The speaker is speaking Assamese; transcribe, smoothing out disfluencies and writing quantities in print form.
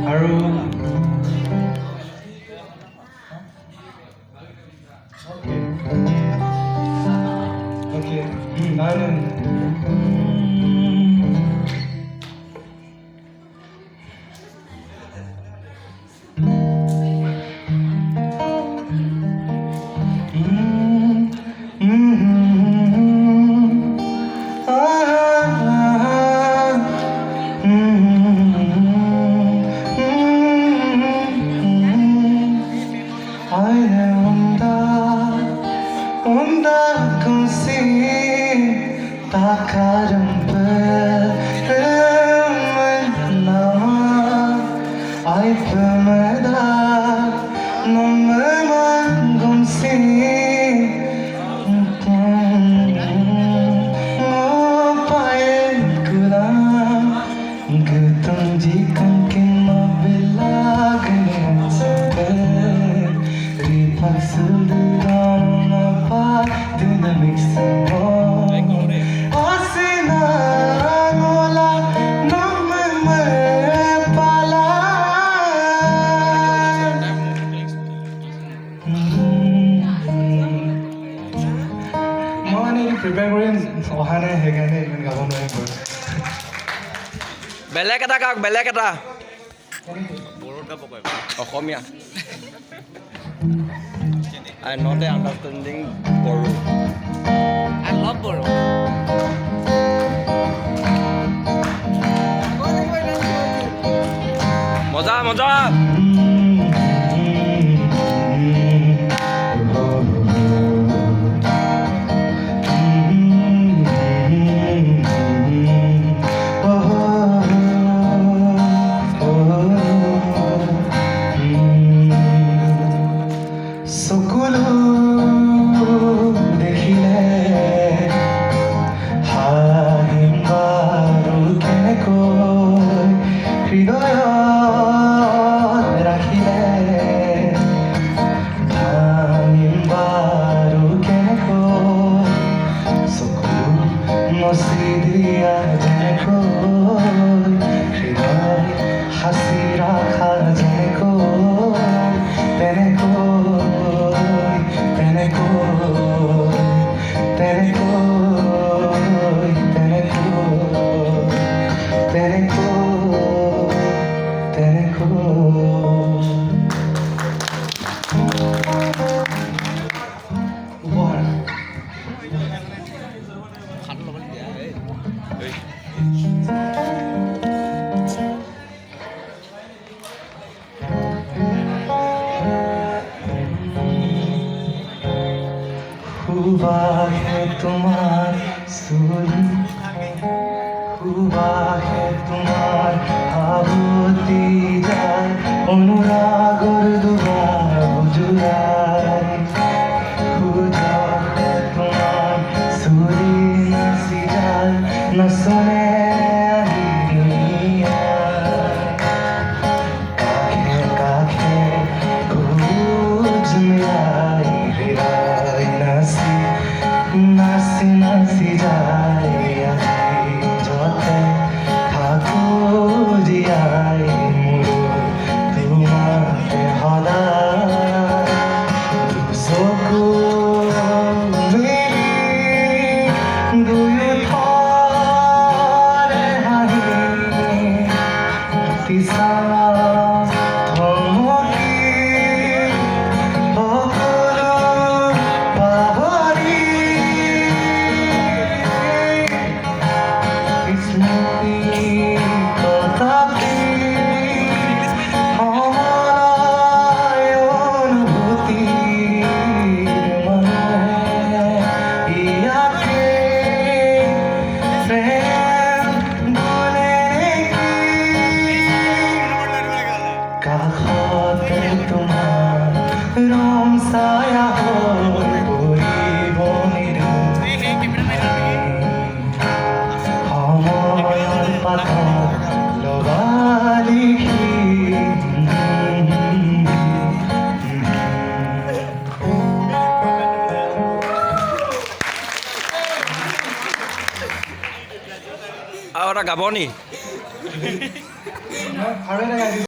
আৰু Okay. Takaram nama ay pemada namangum si paye kula gutum jikan kimma belagane ripak sudana pa dynamic symbol prepare কৰি অহা নাই সেইকাৰণে ইমান গাব নোৱাৰিম বাৰু বেলেগ এটা গাওক বেলেগ এটা অসমীয়া I not understanding Boro. I love Boro. মজা মজা हुआ है तुम्हार सुरी हुआ है तुम्हार आबती যায় অনুরাগর দুয়ার বুঝুরায় খুঁজা है তোমার সুরি নাসি যায় না শুনে নাচি নাচি যায় যতে থাকো জীয়াই মোৰ তোমাতে সদায় চকু মেলি দুয়োটাৰে হাঁহি পিছা saya Ahora Gaboni.